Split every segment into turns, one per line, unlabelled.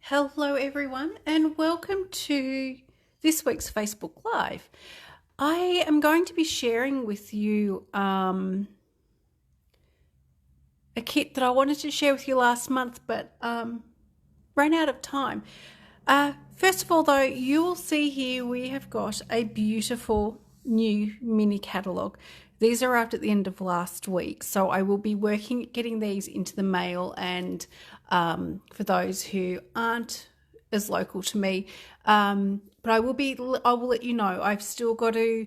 Hello everyone and welcome to this week's Facebook Live. I am going to be sharing with you a kit that I wanted to share with you last month but ran out of time. First of all though, you will see here we have got a beautiful new mini catalogue. These arrived at the end of last week, so I will be working at getting these into the mail, and for those who aren't as local to me, but I will let you know. I've still got to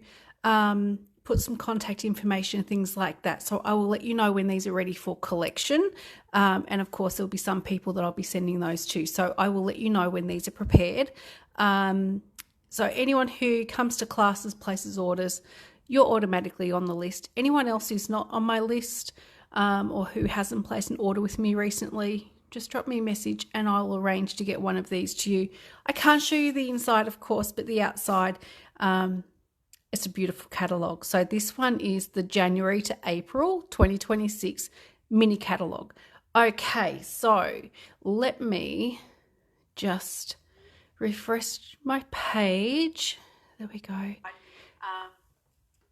put some contact information and things like that, so I will let you know when these are ready for collection, and of course there'll be some people that I'll be sending those to, so I will let you know when these are prepared. So anyone who comes to classes, places orders, you're automatically on the list. Anyone else who's not on my list or who hasn't placed an order with me recently, just drop me a message and I'll arrange to get one of these to you. I can't show you the inside, of course, but the outside, it's a beautiful catalogue. So this one is the January to April 2026 mini catalogue. Okay, so let me just refresh my page. There we go.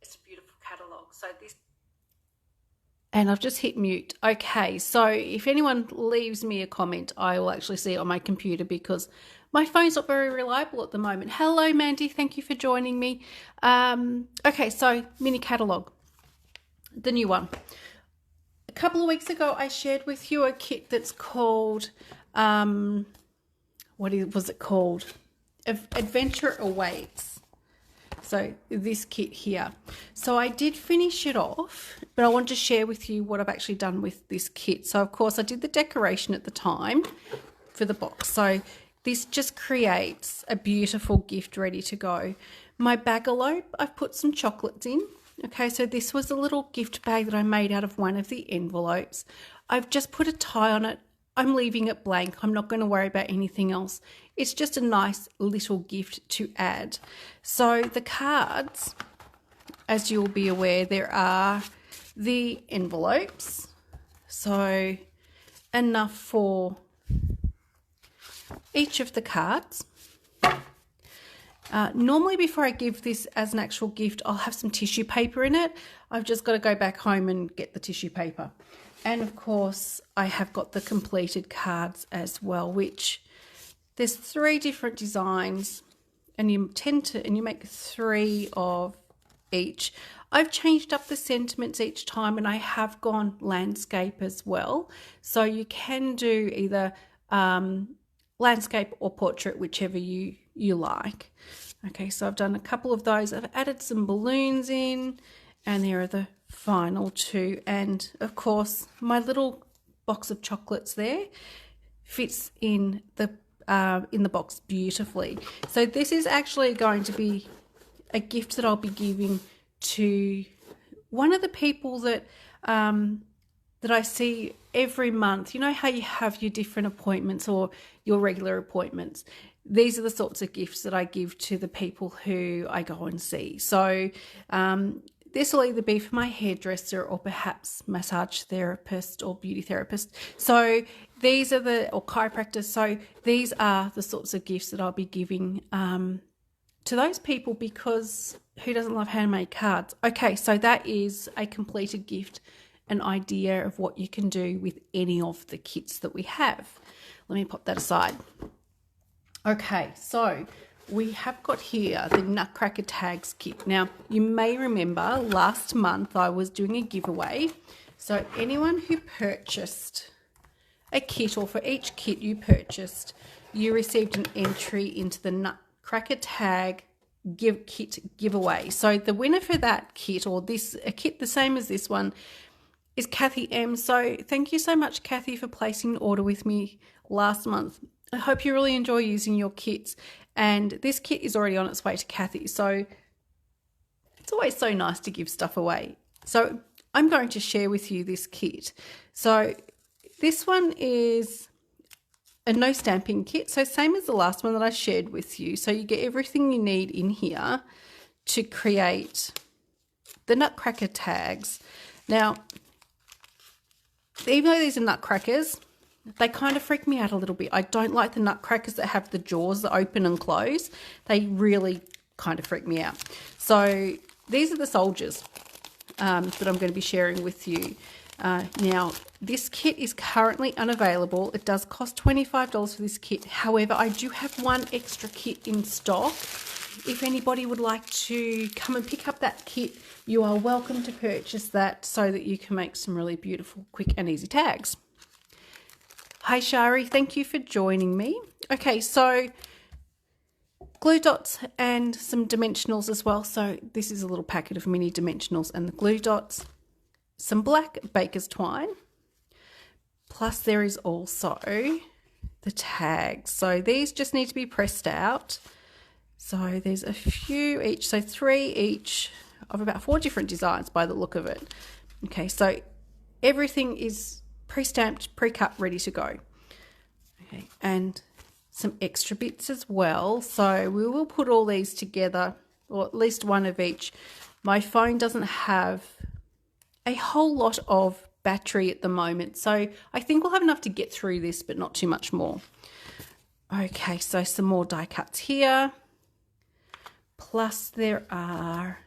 It's a beautiful catalogue. So this, and I've just hit mute. Okay, so if anyone leaves me a comment, I will actually see it on my computer because my phone's not very reliable at the moment. Hello, Mandy. Thank you for joining me. Okay, so mini catalogue, the new one. A couple of weeks ago, I shared with you a kit that's called, what was it called? Adventure Awaits. So this kit here. So I did finish it off, but I want to share with you what I've actually done with this kit. So of course I did the decoration at the time for the box. So this just creates a beautiful gift ready to go. My bagalope, I've put some chocolates in. Okay, so this was a little gift bag that I made out of one of the envelopes. I've just put a tie on it. I'm leaving it blank. I'm not going to worry about anything else. It's just a nice little gift to add. So the cards, as you'll be aware, there are the envelopes. So enough for each of the cards. Normally before I give this as an actual gift, I'll have some tissue paper in it. I've just got to go back home and get the tissue paper. And of course, I have got the completed cards as well, which there's 3 different designs, and you make 3 of each. I've changed up the sentiments each time, and I have gone landscape as well. So you can do either landscape or portrait, whichever you like. Okay, so I've done a couple of those. I've added some balloons in, and there are the final 2. And of course, my little box of chocolates there fits in the box beautifully. So this is actually going to be a gift that I'll be giving to one of the people that that I see every month. You know how you have your different appointments or your regular appointments? These are the sorts of gifts that I give to the people who I go and see. So this will either be for my hairdresser or perhaps massage therapist or beauty therapist. So these are or chiropractor. So these are the sorts of gifts that I'll be giving to those people, because who doesn't love handmade cards? Okay, so that is a completed gift, an idea of what you can do with any of the kits that we have. Let me pop that aside. Okay, so we have got here the Nutcracker Tags kit. Now, you may remember last month I was doing a giveaway. So anyone who purchased a kit, or for each kit you purchased, you received an entry into the Nutcracker Tag kit giveaway. So the winner for that kit, or a kit the same as this one, is Kathy M. So thank you so much, Kathy, for placing an order with me last month. I hope you really enjoy using your kits. And this kit is already on its way to Kathy. So it's always so nice to give stuff away. So I'm going to share with you this kit. So this one is a no stamping kit. So same as the last one that I shared with you. So you get everything you need in here to create the Nutcracker tags. Now, even though these are nutcrackers, They kind of freak me out a little bit. I don't like the nutcrackers that have the jaws that open and close. They really kind of freak me out. So these are the soldiers that I'm going to be sharing with you. Now, this kit is currently unavailable. It does cost $25 for this kit. However, I do have one extra kit in stock. If anybody would like to come and pick up that kit, you are welcome to purchase that so that you can make some really beautiful, quick and easy tags. Hi Shari, thank you for joining me. Okay, so glue dots and some dimensionals as well. So this is a little packet of mini dimensionals and the glue dots, some black baker's twine, plus there is also the tags. So these just need to be pressed out. So there's a few each, so 3 each of about 4 different designs by the look of it. Okay, so everything is pre-stamped, pre-cut, ready to go. Okay, and some extra bits as well. So we will put all these together, or at least one of each. My phone doesn't have a whole lot of battery at the moment, so I think we'll have enough to get through this, but not too much more. Okay, so some more die cuts here. Plus there are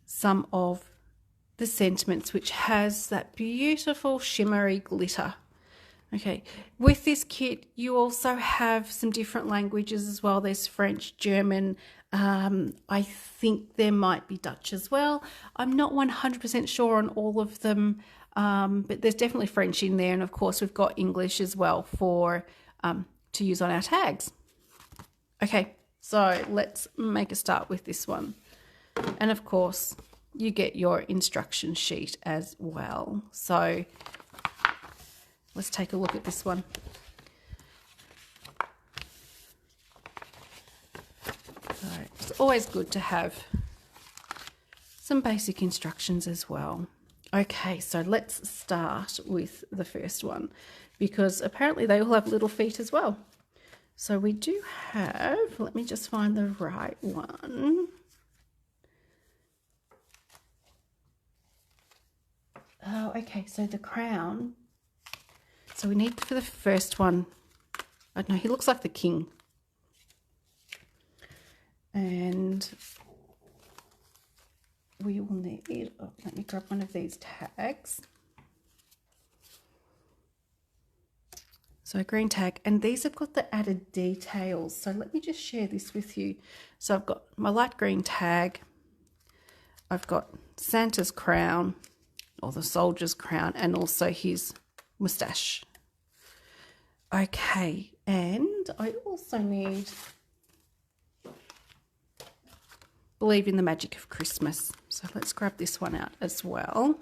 some of the sentiments, which has that beautiful shimmery glitter. Okay, with this kit you also have some different languages as well. There's French, German, I think there might be Dutch as well. I'm not 100% sure on all of them, but there's definitely French in there, and of course we've got English as well for to use on our tags. Okay, so let's make a start with this one. And of course, you get your instruction sheet as well. So let's take a look at this one. So it's always good to have some basic instructions as well. Okay, so let's start with the first one, because apparently they all have little feet as well. So we do have, let me just find the right one. Oh, okay, so the crown. So we need for the first one, I don't know, he looks like the king. And we will need, oh, let me grab one of these tags. So a green tag, and these have got the added details. So let me just share this with you. So I've got my light green tag. I've got Santa's crown, or the soldier's crown, and also his moustache. Okay, and I also need Believe in the Magic of Christmas. So let's grab this one out as well.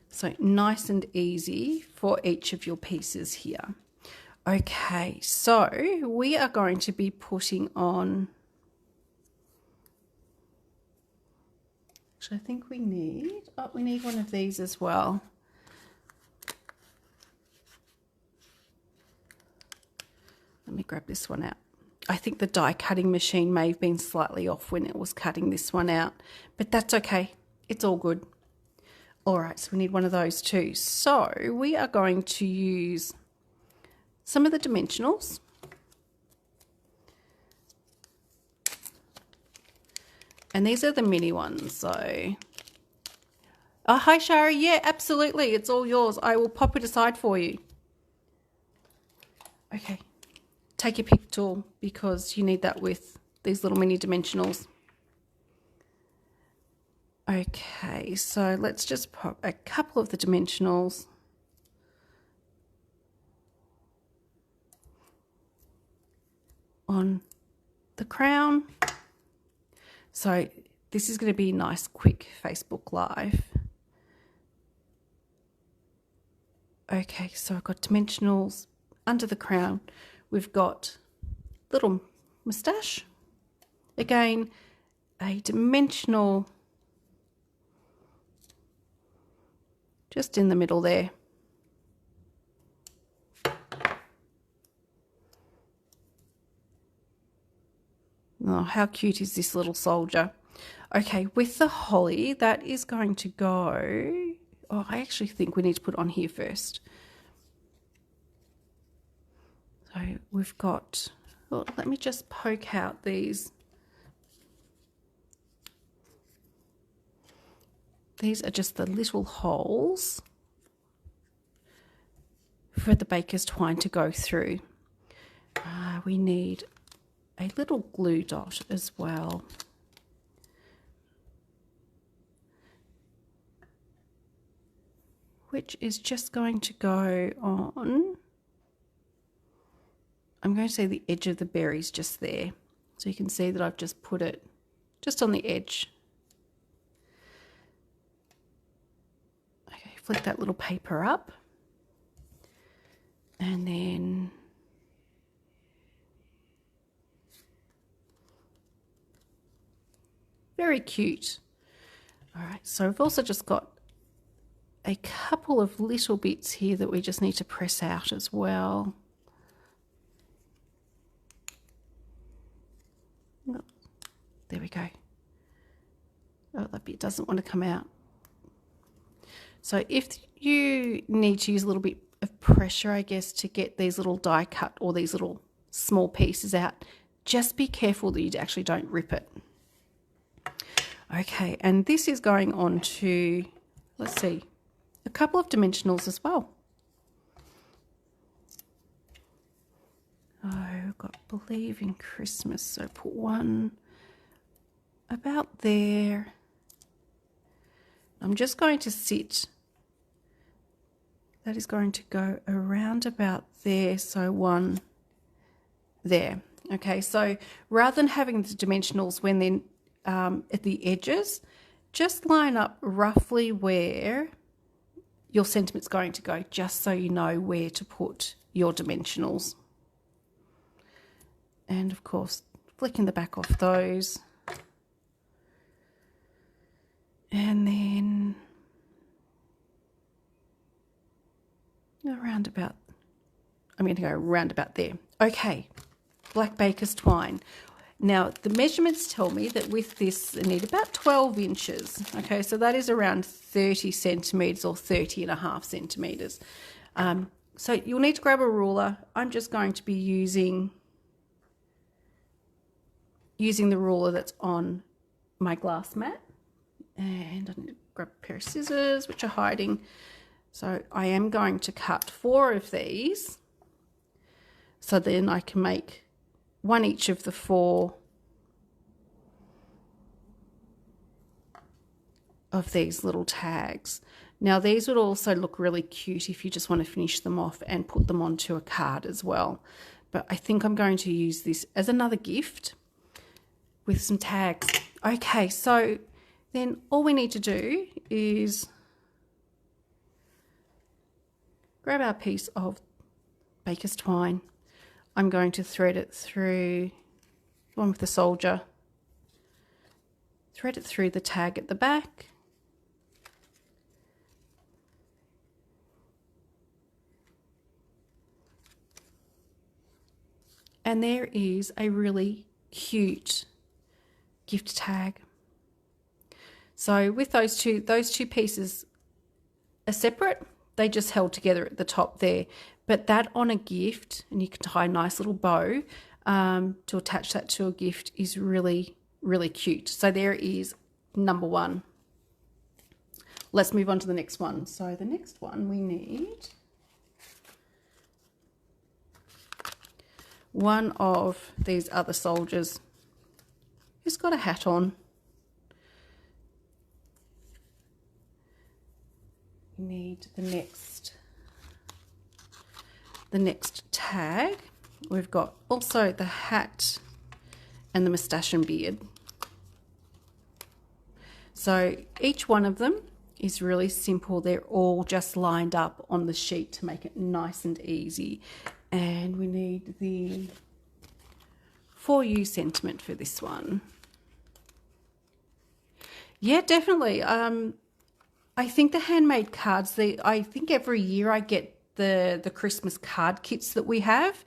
So nice and easy for each of your pieces here. Okay, so we are going to be putting on, actually I think we need one of these as well. Let me grab this one out. I think the die cutting machine may have been slightly off when it was cutting this one out, but that's okay. It's all good. All right, so we need one of those too. So we are going to use some of the dimensionals. And these are the mini ones, so. Oh, hi Shari, yeah, absolutely, it's all yours. I will pop it aside for you. Okay, take your pick tool because you need that with these little mini dimensionals. Okay, so let's just pop a couple of the dimensionals on the crown. So this is going to be a nice quick Facebook Live. Okay, so I've got dimensionals under the crown. We've got little moustache. Again, a dimensional just in the middle there. Oh, how cute is this little soldier? Okay, with the holly, that is going to go... Oh, I actually think we need to put it on here first. So we've got... Well, let me just poke out these. These are just the little holes for the baker's twine to go through. We need a little glue dot as well. Which is just going to go on, I'm going to say the edge of the berries just there. So you can see that I've just put it just on the edge. Okay, flick that little paper up. And then very cute. All right, so we've also just got a couple of little bits here that we just need to press out as well. Oh, there we go. Oh, that bit doesn't want to come out. So if you need to use a little bit of pressure, I guess, to get these little die cut or these little small pieces out, just be careful that you actually don't rip it. Okay, and this is going on to, let's see, a couple of dimensionals as well. Oh, I've got Believe in Christmas, so put one about there. I'm just going to sit, that is going to go around about there, so one there. Okay, so rather than having the dimensionals when they're at the edges, just line up roughly where your sentiment's going to go, just so you know where to put your dimensionals. And of course, flicking the back off those. And then around about, I'm going to go around about there. Okay, black baker's twine. Now, the measurements tell me that with this, I need about 12 inches. Okay, so that is around 30 centimetres or 30.5 centimetres. So you'll need to grab a ruler. I'm just going to be using the ruler that's on my glass mat. And I need to grab a pair of scissors, which are hiding. So I am going to cut 4 of these. So then I can make one each of the 4 of these little tags. Now these would also look really cute if you just want to finish them off and put them onto a card as well. But I think I'm going to use this as another gift with some tags. Okay, so then all we need to do is grab our piece of baker's twine. I'm going to thread it through the one with the soldier, thread it through the tag at the back, and there is a really cute gift tag. So with those two pieces are separate, they just held together at the top there. But that on a gift, and you can tie a nice little bow to attach that to a gift, is really, really cute. So there is number 1. Let's move on to the next one. So the next one we need one of these other soldiers who's got a hat on. We need the next tag. We've got also the hat and the moustache and beard. So each one of them is really simple. They're all just lined up on the sheet to make it nice and easy. And we need the For You sentiment for this one. Yeah, definitely. I think the handmade cards, I think every year I get the Christmas card kits that we have.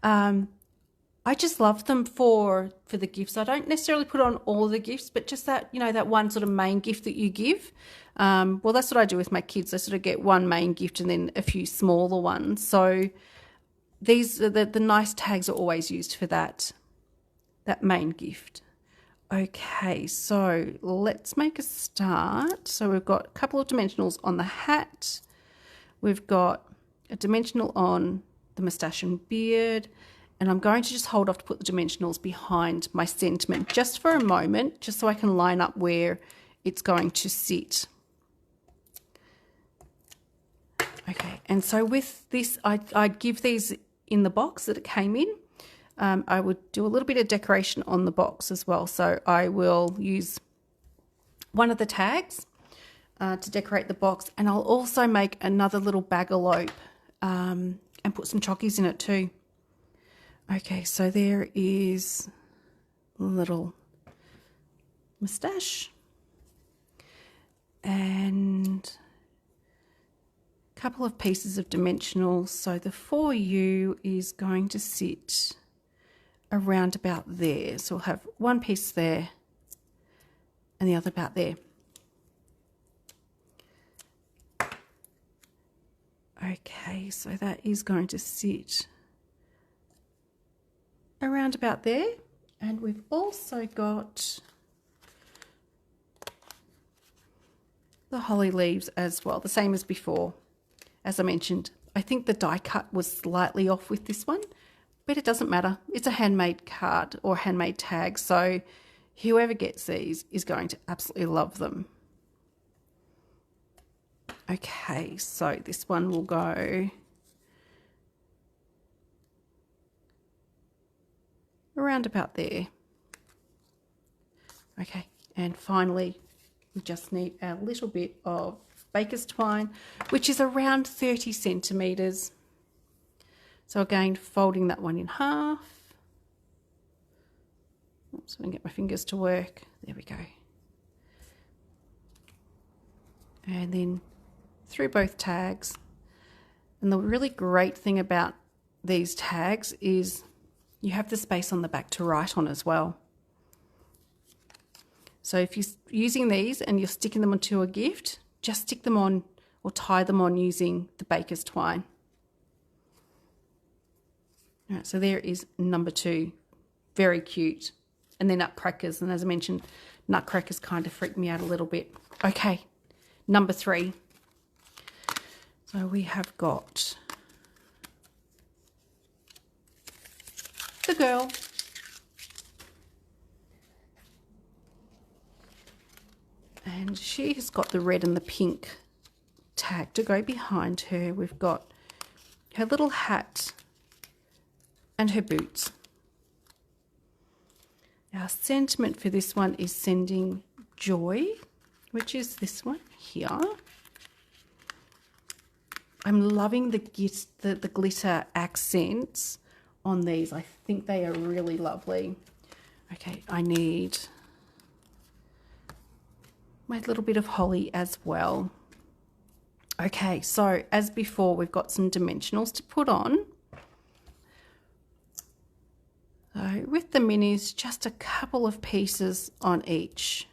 I I just love them for the gifts. I don't necessarily put on all the gifts, but just that, you know, that one sort of main gift that you give. Well, that's what I do with my kids. I sort of get one main gift and then a few smaller ones. So these are the nice tags are always used for that main gift. Okay, so let's make a start. So we've got a couple of dimensionals on the hat. We've got a dimensional on the moustache and beard. And I'm going to just hold off to put the dimensionals behind my sentiment just for a moment, just so I can line up where it's going to sit. Okay, and so with this, I'd give these in the box that it came in. I would do a little bit of decoration on the box as well. So I will use one of the tags to decorate the box, and I'll also make another little bagalope and put some chockies in it too. Okay, so there is a little moustache and a couple of pieces of dimensionals. So the For You is going to sit around about there. So we'll have one piece there and the other about there. Okay, so that is going to sit around about there. And we've also got the holly leaves as well, the same as before. As I mentioned, I think the die cut was slightly off with this one, but it doesn't matter. It's a handmade card or handmade tag, so whoever gets these is going to absolutely love them. Okay, so this one will go around about there. Okay, and finally we just need a little bit of baker's twine, which is around 30 centimeters. So again, folding that one in half. Oops, I can get my fingers to work. There we go. And then through both tags. And the really great thing about these tags is you have the space on the back to write on as well. So if you're using these and you're sticking them onto a gift, just stick them on or tie them on using the baker's twine. All right, so there is number 2. Very cute. And then nutcrackers. And as I mentioned, nutcrackers kind of freaked me out a little bit. Okay, number 3. So we have got the girl. And she has got the red and the pink tag to go behind her. We've got her little hat and her boots. Our sentiment for this one is sending joy, which is this one here. I'm loving the glitter accents on these. I think they are really lovely. Okay, I need my little bit of holly as well. Okay, so as before, we've got some dimensionals to put on. So with the minis, just a couple of pieces on each.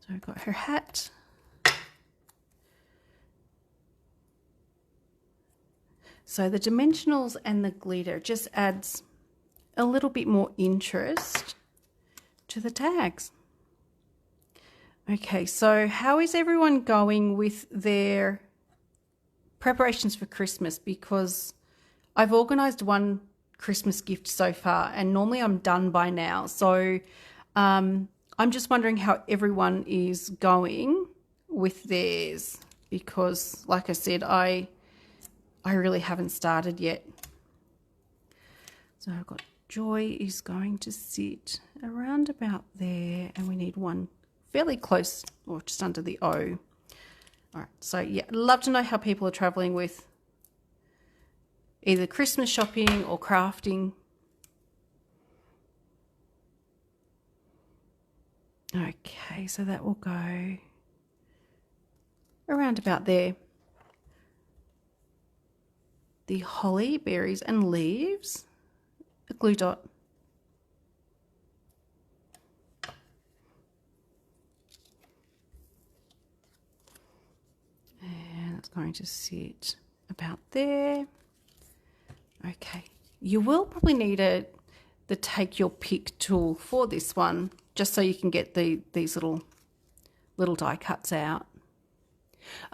So we've got her hat. So the dimensionals and the glitter just adds a little bit more interest to the tags. Okay, so how is everyone going with their preparations for Christmas? Because I've organised one Christmas gift so far and normally I'm done by now. So I'm just wondering how everyone is going with theirs, because like I said, I really haven't started yet. So I've got Joy is going to sit around about there, and we need one fairly close or just under the O. All right, so yeah, I'd love to know how people are traveling with either Christmas shopping or crafting. Okay, so that will go around about there. the holly, berries and leaves, a glue dot. And it's going to sit about there. Okay, you will probably need the take your pick tool for this one, just so you can get these little die cuts out.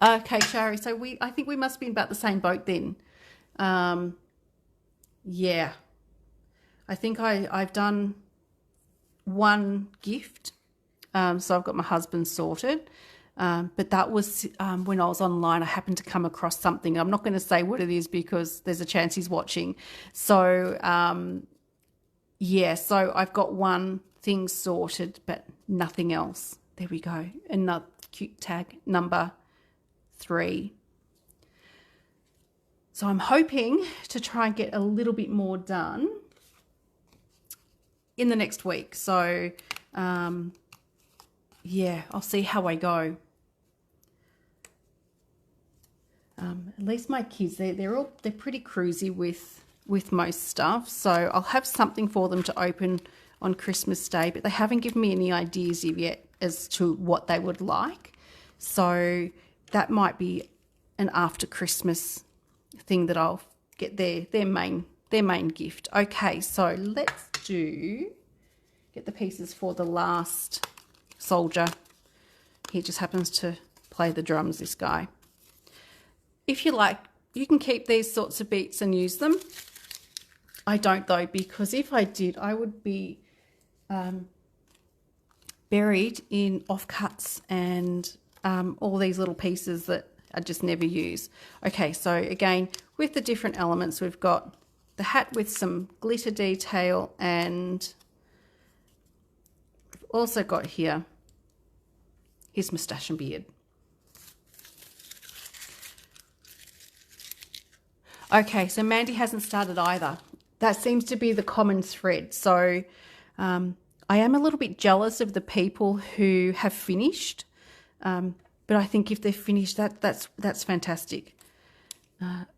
Okay, Shari, so I think we must be in about the same boat then. Yeah, I think I've done one gift, so I've got my husband sorted. But that was when I was online. I happened to come across something. I'm not going to say what it is because there's a chance he's watching. So, yeah, so I've got one thing sorted, but nothing else. There we go. Another cute tag, number 3. So I'm hoping to try and get a little bit more done in the next week. So, yeah, I'll see how I go. At least my kids, they're pretty cruisy with most stuff. So I'll have something for them to open on Christmas Day, but they haven't given me any ideas yet as to what they would like. So that might be an after Christmas thing that I'll get their main gift. Okay, so let's get the pieces for the last soldier. He just happens to play the drums, this guy. If you like, you can keep these sorts of beats and use them. I don't though, because if I did, I would be buried in offcuts and all these little pieces that I just never use. Okay, so again, with the different elements, we've got the hat with some glitter detail, and we've also got here his moustache and beard. Okay, so Mandy hasn't started either. That seems to be the common thread. So I am a little bit jealous of the people who have finished, but I think if they're finished, that's fantastic.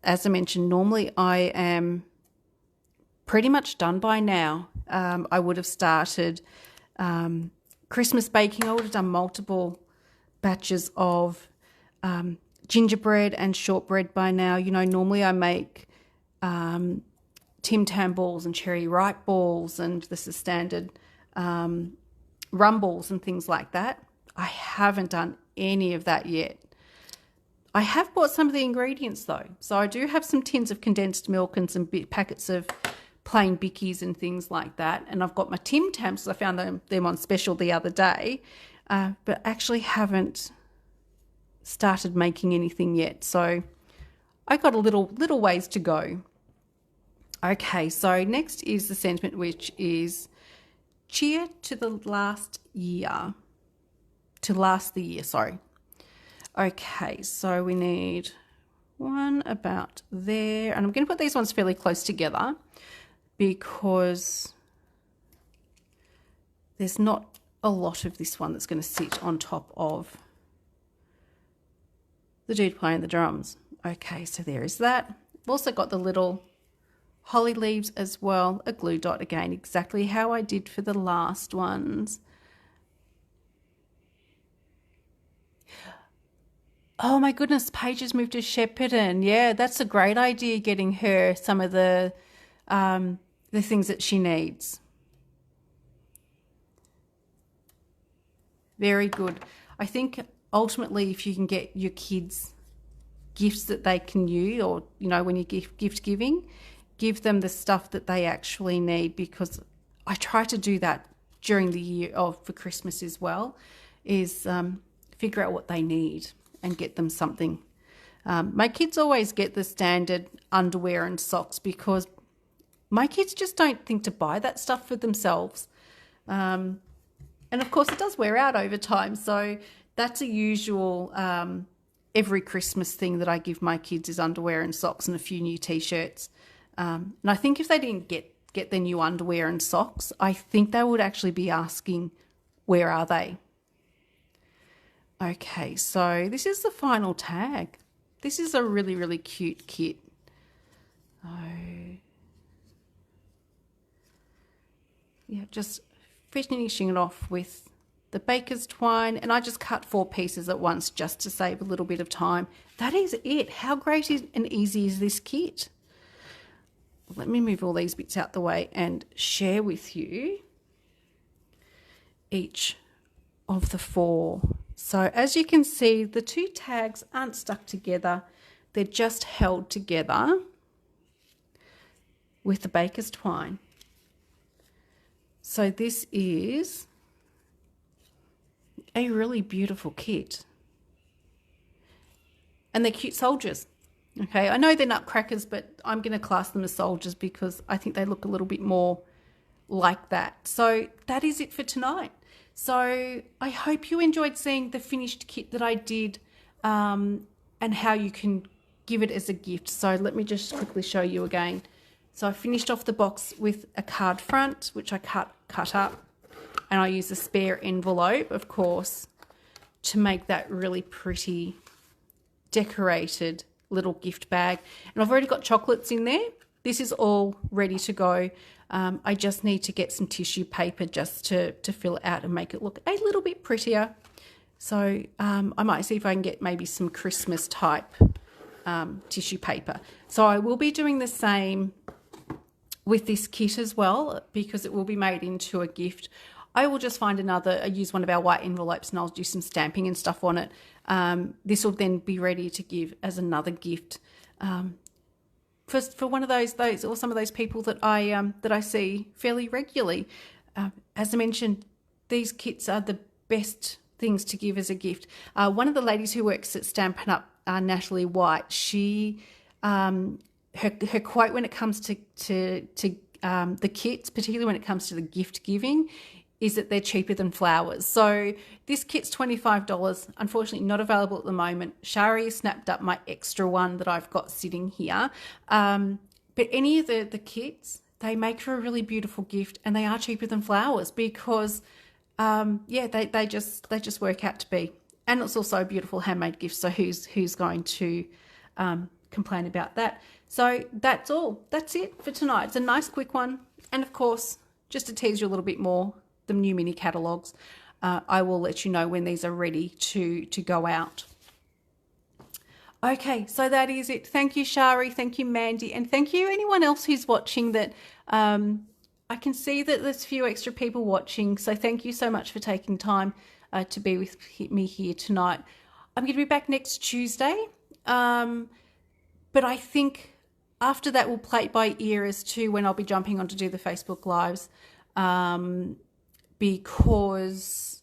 As I mentioned, normally I am pretty much done by now. I would have started Christmas baking. I would have done multiple batches of gingerbread and shortbread by now. You know, normally I make Tim Tam balls and cherry ripe balls, and this is standard rum balls and things like that. I haven't done any of that yet. I have bought some of the ingredients though. So I do have some tins of condensed milk and some packets of plain bickies and things like that. And I've got my Tim Tams. I found them on special the other day, but actually haven't started making anything yet. So I got a little ways to go. Okay, so next is the sentiment, which is cheer to the last year. To last the year, sorry. Okay, so we need one about there. And I'm going to put these ones fairly close together because there's not a lot of this one that's going to sit on top of the dude playing the drums. Okay, so there is that. I've also got the little holly leaves as well, a glue dot again, exactly how I did for the last ones. Oh my goodness, Paige has moved to Shepparton. Yeah, that's a great idea, getting her some of the things that she needs. Very good. I think ultimately, if you can get your kids gifts that they can use, or, you know, when you gift giving, give them the stuff that they actually need, because I try to do that during the year for Christmas as well, is figure out what they need and get them something. My kids always get the standard underwear and socks because my kids just don't think to buy that stuff for themselves. And of course it does wear out over time. So that's a usual every Christmas thing that I give my kids is underwear and socks and a few new t-shirts. And I think if they didn't get their new underwear and socks, I think they would actually be asking, where are they? Okay, so this is the final tag. This is a really, really cute kit. yeah, just finishing it off with the baker's twine, and I just cut 4 pieces at once just to save a little bit of time. That is it. How great and easy is this kit? Let me move all these bits out the way and share with you each of the 4. So as you can see, the 2 tags aren't stuck together. They're just held together with the baker's twine. So this is a really beautiful kit. And they're cute soldiers. Okay, I know they're nutcrackers, but I'm going to class them as soldiers because I think they look a little bit more like that. So that is it for tonight. So I hope you enjoyed seeing the finished kit that I did and how you can give it as a gift. So let me just quickly show you again. So I finished off the box with a card front, which I cut up, and I used a spare envelope, of course, to make that really pretty decorated little gift bag. And I've already got chocolates in there. This is all ready to go. I just need to get some tissue paper just to fill it out and make it look a little bit prettier. So I might see if I can get maybe some Christmas type tissue paper. So I will be doing the same with this kit as well, because it will be made into a gift. I will just find use one of our white envelopes, and I'll do some stamping and stuff on it. This will then be ready to give as another gift for one of those or some of those people that I see fairly regularly. As I mentioned, these kits are the best things to give as a gift. One of the ladies who works at Stampin Up, Natalie White, she her quote when it comes to the kits, particularly when it comes to the gift giving, is that they're cheaper than flowers. So this kit's $25. Unfortunately, not available at the moment. Shari snapped up my extra one that I've got sitting here. But any of the kits, they make for a really beautiful gift, and they are cheaper than flowers because, they just work out to be. And it's also a beautiful handmade gift. So who's going to complain about that? So that's all. That's it for tonight. It's a nice quick one. And of course, just to tease you a little bit more, the new mini catalogues, I will let you know when these are ready to go out. Okay, so that is it. Thank you, Shari. Thank you, Mandy. And thank you anyone else who's watching that. I can see that there's a few extra people watching. So thank you so much for taking time to be with me here tonight. I'm going to be back next Tuesday. But I think after that, we'll play it by ear as to when I'll be jumping on to do the Facebook Lives. Because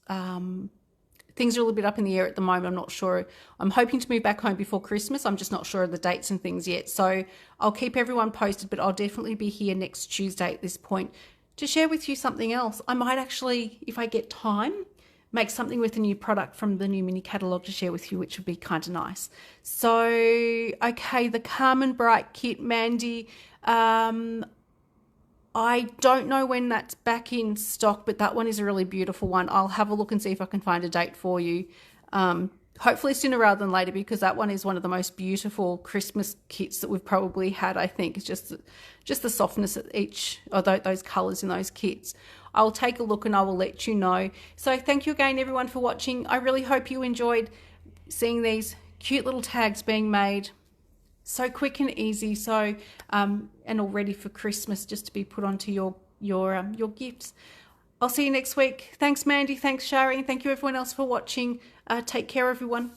things are a little bit up in the air at the moment. I'm not sure. I'm hoping to move back home before Christmas. I'm just not sure of the dates and things yet. So I'll keep everyone posted, but I'll definitely be here next Tuesday at this point to share with you something else. I might actually, if I get time, make something with a new product from the new mini catalogue to share with you, which would be kind of nice. So, okay, the Carmen Bright kit, Mandy, I don't know when that's back in stock, but that one is a really beautiful one. I'll have a look and see if I can find a date for you. Hopefully sooner rather than later, because that one is one of the most beautiful Christmas kits that we've probably had, I think. It's just the softness of those colours in those kits. I'll take a look and I will let you know. So thank you again, everyone, for watching. I really hope you enjoyed seeing these cute little tags being made. So quick and easy, so and all ready for Christmas, just to be put onto your gifts. I'll see you next week. Thanks, Mandy. Thanks, Shari. And thank you, everyone else, for watching. Take care, everyone.